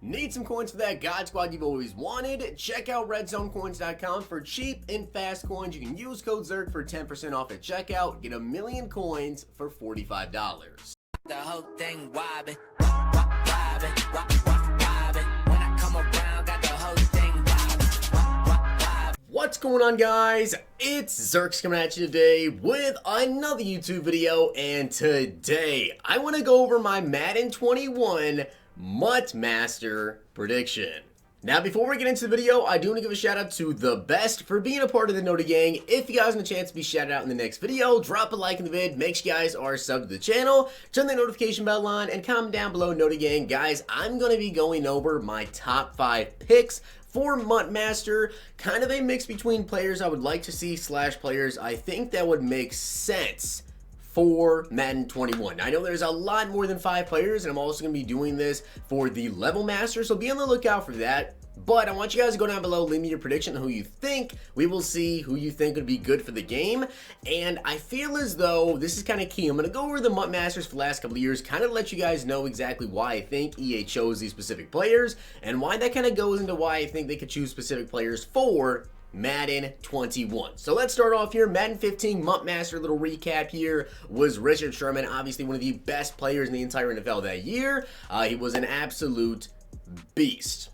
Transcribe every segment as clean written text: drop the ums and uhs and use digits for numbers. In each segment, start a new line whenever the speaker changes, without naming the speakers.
Need some coins for that God Squad you've always wanted? Check out redzonecoins.com for cheap and fast coins. You can use code ZERK for 10% off at checkout. Get 1,000,000 coins for $45.
The whole thing wobbin', wobbin', wobbin'. When I come around, got the whole thing wobbin'.
What's going on, guys? It's Zirksee coming at you today with another YouTube video, and today I want to go over my Madden 21 MUT Master prediction. Now, before we get into the video, I do want to give a shout out to The Best for being a part of the Noti Gang. If you guys want a chance to be shouted out in the next video, drop a like in the vid, make sure you guys are subbed to the channel, turn the notification bell on, and comment down below Noti Gang. Guys, I'm going to be going over my top 5 picks for MUT Master, kind of a mix between players I would like to see / players I think that would make sense for Madden 21. I know there's a lot more than 5 players, and I'm also going to be doing this for the Level Master, so be on the lookout for that. But I want you guys to go down below, leave me your prediction on who you think. We will see who you think would be good for the game. And I feel as though this is kind of key. I'm going to go over the MUT Masters for the last couple of years, kind of let you guys know exactly why I think EA chose these specific players, and why that kind of goes into why I think they could choose specific players for Madden 21. So let's start off here. Madden 15 MUT Master, little recap here, was Richard Sherman, obviously one of the best players in the entire NFL that year. He was an absolute beast.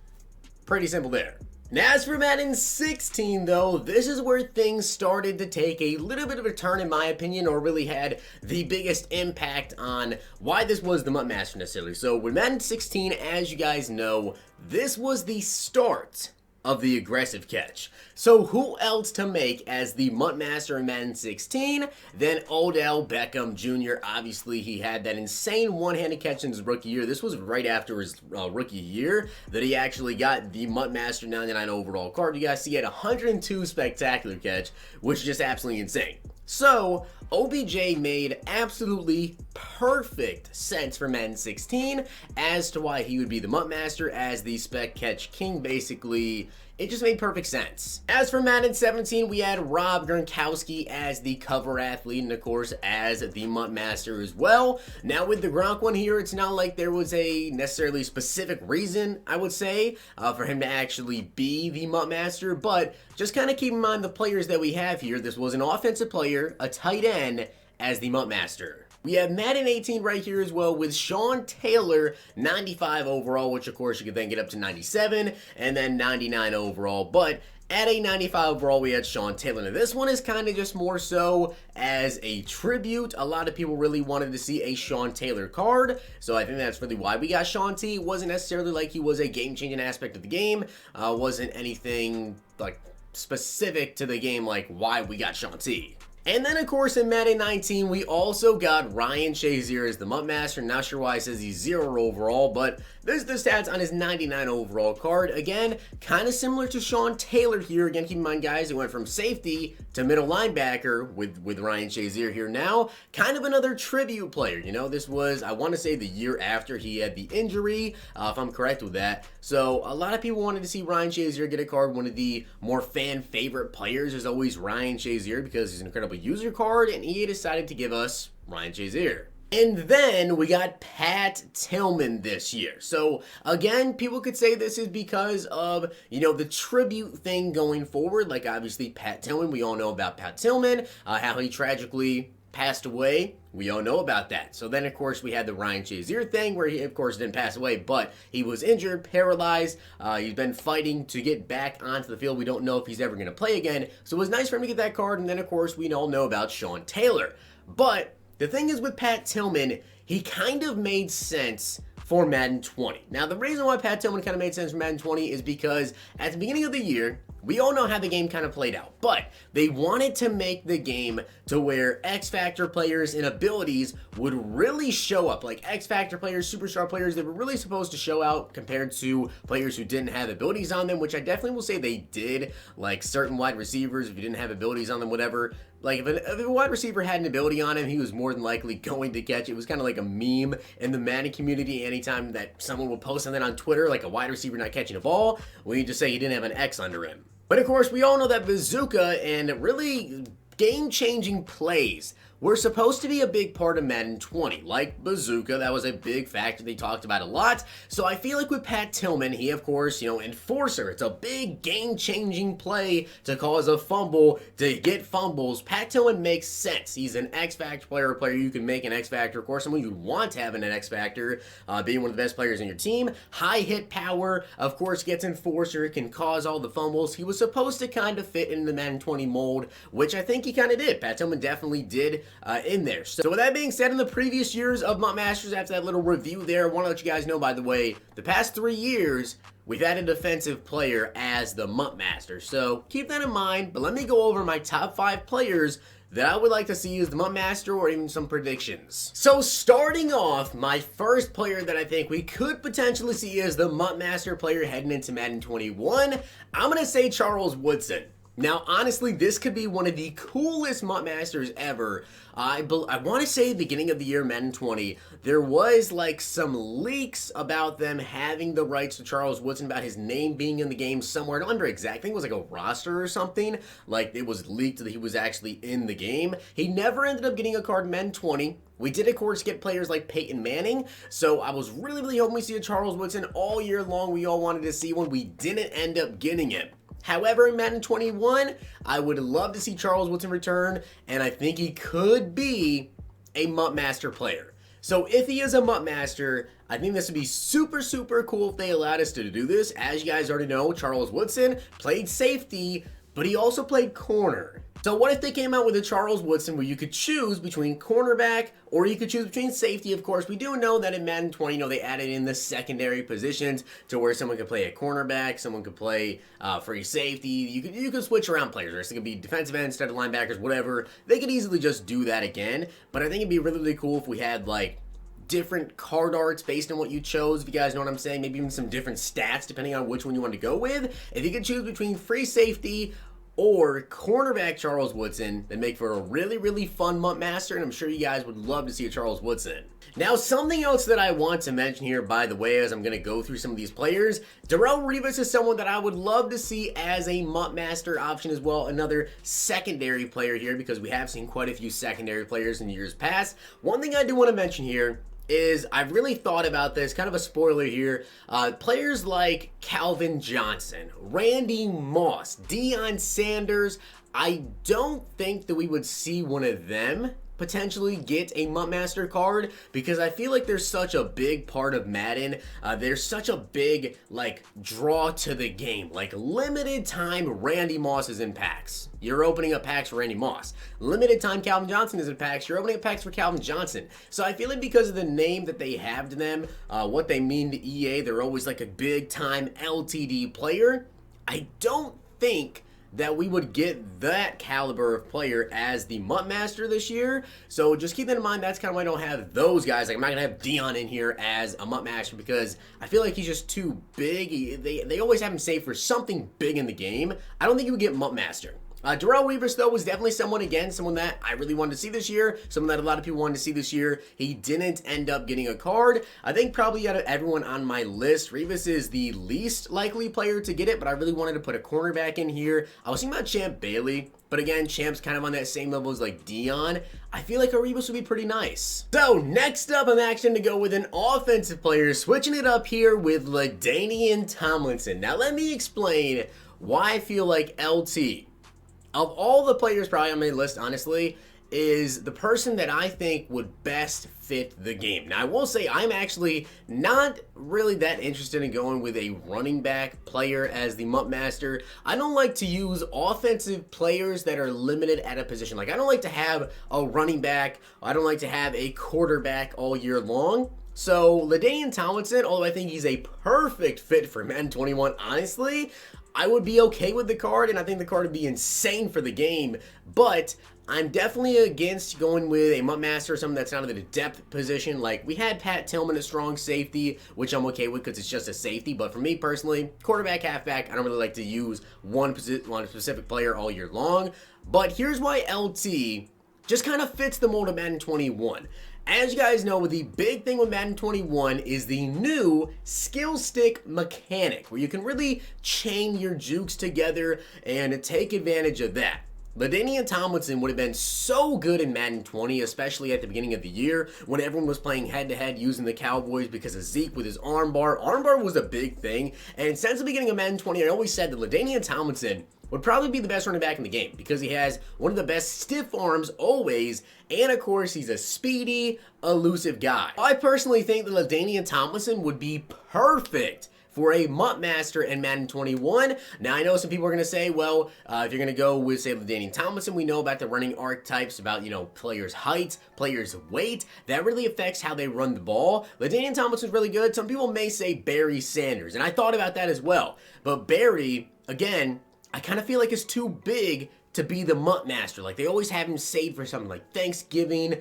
Pretty simple there. Now, as for Madden 16, though, this is where things started to take a little bit of a turn, in my opinion, or really had the biggest impact on why this was the MUT Master necessarily. So with Madden 16, as you guys know, this was the start of the aggressive catch. So who else to make as the MUT Master in Madden 16 than Odell Beckham Jr. Obviously, he had that insane one-handed catch in his rookie year. This was right after his rookie year that he actually got the MUT Master 99 overall card. You guys see he had 102 spectacular catch, which is just absolutely insane. So, OBJ made absolutely perfect sense for Madden 16 as to why he would be the MUT Master as the spec catch king. Basically, it just made perfect sense. As for Madden 17, we had Rob Gronkowski as the cover athlete and, of course, as the MUT Master as well. Now, with the Gronk one here, it's not like there was a necessarily specific reason, I would say, for him to actually be the MUT Master, but just kind of keep in mind the players that we have here. This was an offensive player, a tight end, as the MUT Master. We have Madden 18 right here as well with Sean Taylor, 95 overall, which of course you could then get up to 97, and then 99 overall. But at a 95 overall, we had Sean Taylor. Now, this one is kind of just more so as a tribute. A lot of people really wanted to see a Sean Taylor card, so I think that's really why we got Sean T. It wasn't necessarily like he was a game-changing aspect of the game. Wasn't anything like specific to the game like why we got Sean T. And then, of course, in Madden 19, we also got Ryan Shazier as the MUT Master. Not sure why it says he's 0 overall, but there's the stats on his 99 overall card. Again, kind of similar to Sean Taylor here. Again, keep in mind, guys, it went from safety to middle linebacker with Ryan Shazier here now. Kind of another tribute player. You know, this was, I want to say, the year after he had the injury, if I'm correct with that. So, a lot of people wanted to see Ryan Shazier get a card. One of the more fan-favorite players is always Ryan Shazier because he's an incredible user card, and EA decided to give us Ryan Shazier. And then we got Pat Tillman this year. So again, people could say this is because of, you know, the tribute thing going forward. Like obviously Pat Tillman, we all know about Pat Tillman, how he tragically passed away. We all know about that. So then, of course, we had the Ryan Shazier thing where he, of course, didn't pass away, but he was injured, paralyzed. He's been fighting to get back onto the field. We don't know if he's ever going to play again. So it was nice for him to get that card. And then, of course, we all know about Sean Taylor. But the thing is with Pat Tillman, he kind of made sense for Madden 20. Now, the reason why Pat Tillman kind of made sense for Madden 20 is because at the beginning of the year, we all know how the game kind of played out, but they wanted to make the game to where X-Factor players and abilities would really show up. Like X-Factor players, superstar players, they were really supposed to show out compared to players who didn't have abilities on them, which I definitely will say they did. Like certain wide receivers, if you didn't have abilities on them, whatever. Like, if a wide receiver had an ability on him, he was more than likely going to catch. It was kind of like a meme in the Madden community. Anytime that someone would post something on Twitter, like a wide receiver not catching a ball, well, you just say he didn't have an X under him. But, of course, we all know that bazooka and really game-changing plays were supposed to be a big part of Madden 20. Like Bazooka, that was a big factor they talked about a lot. So I feel like with Pat Tillman, he of course, Enforcer, it's a big game-changing play to cause a fumble, to get fumbles. Pat Tillman makes sense. He's an X-Factor player, a player you can make an X-Factor, of course, someone you want to have in an X-Factor, being one of the best players in your team. High hit power, of course, gets Enforcer, can cause all the fumbles. He was supposed to kind of fit in the Madden 20 mold, which I think he kind of did. Pat Tillman definitely did in there. So with that being said, in the previous years of MUT Masters, after that little review there, I want to let you guys know, by the way, the past 3 years, we've had a defensive player as the MUT Master. So keep that in mind, but let me go over my top 5 players that I would like to see as the MUT Master, or even some predictions. So starting off, my first player that I think we could potentially see as the MUT Master player heading into Madden 21, I'm going to say Charles Woodson. Now, honestly, this could be one of the coolest MUT Masters ever. I want to say beginning of the year, Madden 20, there was like some leaks about them having the rights to Charles Woodson, about his name being in the game somewhere. I don't remember exactly. I think it was like a roster or something. Like it was leaked that he was actually in the game. He never ended up getting a card in Madden 20. We did, of course, get players like Peyton Manning, so I was really hoping we see a Charles Woodson all year long. We all wanted to see one. We didn't end up getting it. However, in Madden 21, I would love to see Charles Woodson return, and I think he could be a MUT Master player. So if he is a MUT Master, I think this would be super cool if they allowed us to do this. As you guys already know, Charles Woodson played safety, but he also played corner. So what if they came out with a Charles Woodson where you could choose between cornerback, or you could choose between safety? Of course, we do know that in Madden 20, they added in the secondary positions to where someone could play a cornerback, someone could play free safety. You could switch around players, right? So it could be defensive ends instead of linebackers, whatever. They could easily just do that again. But I think it'd be really cool if we had like different card arts based on what you chose, if you guys know what I'm saying. Maybe even some different stats depending on which one you want to go with. If you could choose between free safety or cornerback Charles Woodson, that make for a really fun MUT Master, and I'm sure you guys would love to see a Charles Woodson. Now, something else that I want to mention here, by the way, as I'm going to go through some of these players, Darrelle Revis is someone that I would love to see as a MUT Master option as well, another secondary player here, because we have seen quite a few secondary players in years past. One thing I do want to mention here is I've really thought about this, kind of a spoiler here. Players like Calvin Johnson, Randy Moss, Deion Sanders, I don't think that we would see one of them potentially get a MUT Master card, because I feel like there's such a big part of Madden. There's such a big like draw to the game. Like limited time Randy Moss is in packs. You're opening up packs for Randy Moss. Limited time Calvin Johnson is in packs. You're opening up packs for Calvin Johnson. So I feel like because of the name that they have to them, what they mean to EA, they're always like a big time LTD player. I don't think that we would get that caliber of player as the MUT Master this year. So just keep that in mind. That's kind of why I don't have those guys. Like I'm not gonna have Deion in here as a MUT Master, because I feel like he's just too big. They always have him saved for something big in the game. I don't think he would get MUT Master. Darrelle Revis, though, was definitely someone that I really wanted to see this year, someone that a lot of people wanted to see this year. He didn't end up getting a card. I think probably out of everyone on my list, Revis is the least likely player to get it, but I really wanted to put a cornerback in here. I was thinking about Champ Bailey, but again, Champ's kind of on that same level as like Deion. I feel like a Revis would be pretty nice. So next up, I'm actually going to go with an offensive player, switching it up here with LaDainian Tomlinson. Now let me explain why I feel like LT, of all the players probably on my list, honestly, is the person that I think would best fit the game. Now, I will say I'm actually not really that interested in going with a running back player as the MUT Master. I don't like to use offensive players that are limited at a position. Like, I don't like to have a running back. I don't like to have a quarterback all year long. So, LaDainian Tomlinson, although I think he's a perfect fit for Madden 21, honestly, I would be okay with the card, and I think the card would be insane for the game, but I'm definitely against going with a MUT Master or something that's not in the depth position. Like, we had Pat Tillman, a strong safety, which I'm okay with because it's just a safety, but for me personally, quarterback, halfback, I don't really like to use one specific player all year long. But here's why LT just kind of fits the mold of Madden 21. As you guys know, the big thing with Madden 21 is the new skill stick mechanic, where you can really chain your jukes together and take advantage of that. LaDainian Tomlinson would have been so good in Madden 20, especially at the beginning of the year when everyone was playing head-to-head using the Cowboys because of Zeke with his armbar. Armbar was a big thing, and since the beginning of Madden 20, I always said that LaDainian Tomlinson would probably be the best running back in the game because he has one of the best stiff arms always, and of course, he's a speedy, elusive guy. I personally think that LaDainian Tomlinson would be perfect for a MUT Master in Madden 21. Now, I know some people are going to say, well, if you're going to go with, say, LaDainian Tomlinson, we know about the running archetypes, about, you know, players' height, players' weight. That really affects how they run the ball. LaDainian Tomlinson's really good. Some people may say Barry Sanders, and I thought about that as well. But Barry, again, I kind of feel like it's too big to be the MUT Master. Like, they always have him saved for something like Thanksgiving,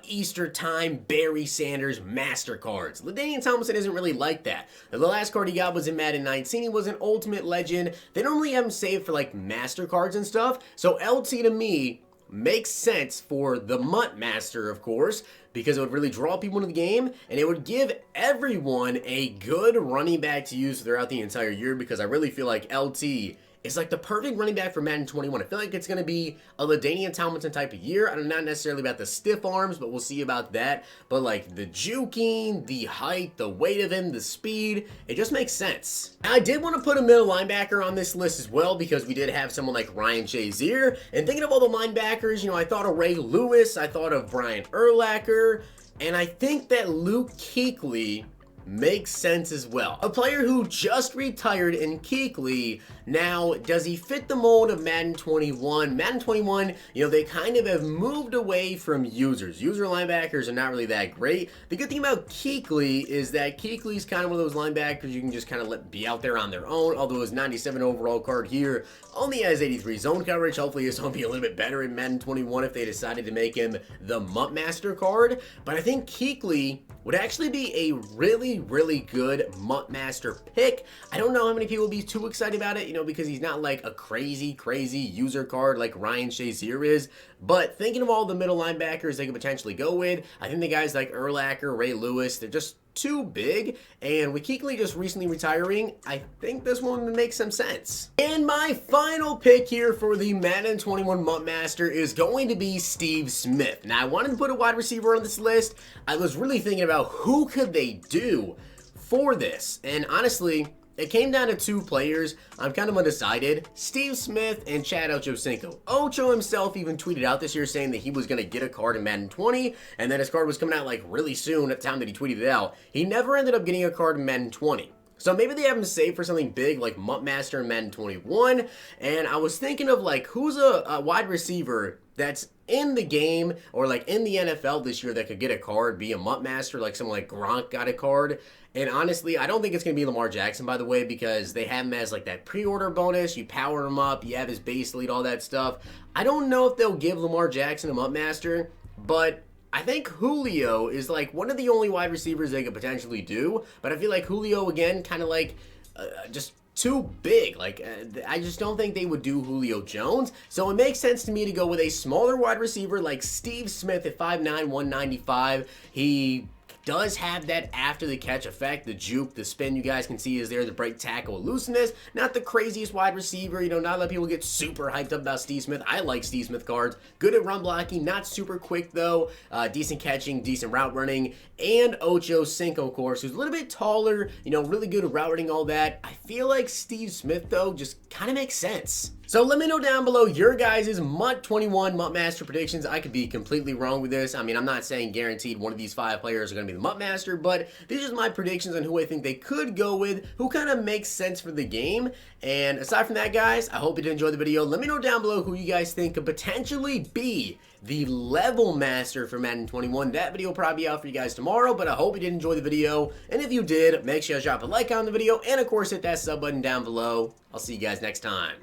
Easter time, Barry Sanders, Master cards. LaDainian Tomlinson isn't really like that. The last card he got was in Madden 19. He was an Ultimate Legend. They don't really have him saved for, like, Master cards and stuff. So LT to me makes sense for the MUT Master, of course, because it would really draw people into the game, and it would give everyone a good running back to use throughout the entire year, because I really feel like LT is like the perfect running back for Madden 21. I feel like it's going to be a LaDainian Tomlinson type of year. I'm not necessarily about the stiff arms, but we'll see about that. But like the juking, the height, the weight of him, the speed, it just makes sense. Now, I did want to put a middle linebacker on this list as well, because we did have someone like Ryan Shazier. And thinking of all the linebackers, you know, I thought of Ray Lewis, I thought of Brian Urlacher, and I think that Luke Kuechly makes sense as well. A player who just retired in Kuechly. Now, does he fit the mold of Madden 21? Madden 21, you know, they kind of have moved away from users. User linebackers are not really that great. The good thing about Kuechly is that Kuechly's kind of one of those linebackers you can just kind of let be out there on their own, although his 97 overall card here only has 83 zone coverage. Hopefully it's going to be a little bit better in Madden 21 if they decided to make him the MUT Master card. But I think Kuechly would actually be a really good MUT Master pick. I don't know how many people will be too excited about it, you know, because he's not like a crazy user card like Ryan Shazier is. But thinking of all the middle linebackers they could potentially go with, I think the guys like Urlacher, Ray Lewis, they're just too big, and with Kuechly just recently retiring, I think this one makes some sense. And my final pick here for the Madden 21 MUT Master is going to be Steve Smith. Now, I wanted to put a wide receiver on this list. I was really thinking about who could they do for this, and honestly, it came down to two players. I'm kind of undecided. Steve Smith and Chad Ochocinco. Ocho himself even tweeted out this year saying that he was going to get a card in Madden 20, and then his card was coming out like really soon at the time that he tweeted it out. He never ended up getting a card in Madden 20. So maybe they have him saved for something big like MUT Master in Madden 21. And I was thinking of like who's a wide receiver that's in the game or like in the NFL this year that could get a card, be a MUT Master, like someone like Gronk got a card. And honestly, I don't think it's going to be Lamar Jackson, by the way, because they have him as like that pre-order bonus. You power him up, you have his base lead, all that stuff. I don't know if they'll give Lamar Jackson a MUT Master, but I think Julio is like one of the only wide receivers they could potentially do. But I feel like Julio, again, kind of like just too big. Like, I just don't think they would do Julio Jones. So it makes sense to me to go with a smaller wide receiver like Steve Smith at 5'9", 195. He does have that after the catch effect, the juke, the spin you guys can see is there, the break tackle elusiveness. Not the craziest wide receiver, you know, not a lot of people get super hyped up about Steve Smith. I like Steve Smith cards. Good at run blocking, not super quick though. Decent catching, decent route running. And Ochocinco, of course, who's a little bit taller, you know, really good at route running, all that. I feel like Steve Smith though just kind of makes sense. So let me know down below your guys' MUT 21 MUT Master predictions. I could be completely wrong with this. I mean, I'm not saying guaranteed one of these 5 players are going to be the MUT Master, but these are my predictions on who I think they could go with, who kind of makes sense for the game. And aside from that, guys, I hope you did enjoy the video. Let me know down below who you guys think could potentially be the level master for Madden 21. That video will probably be out for you guys tomorrow, but I hope you did enjoy the video. And if you did, make sure you drop a like on the video, and of course, hit that sub button down below. I'll see you guys next time.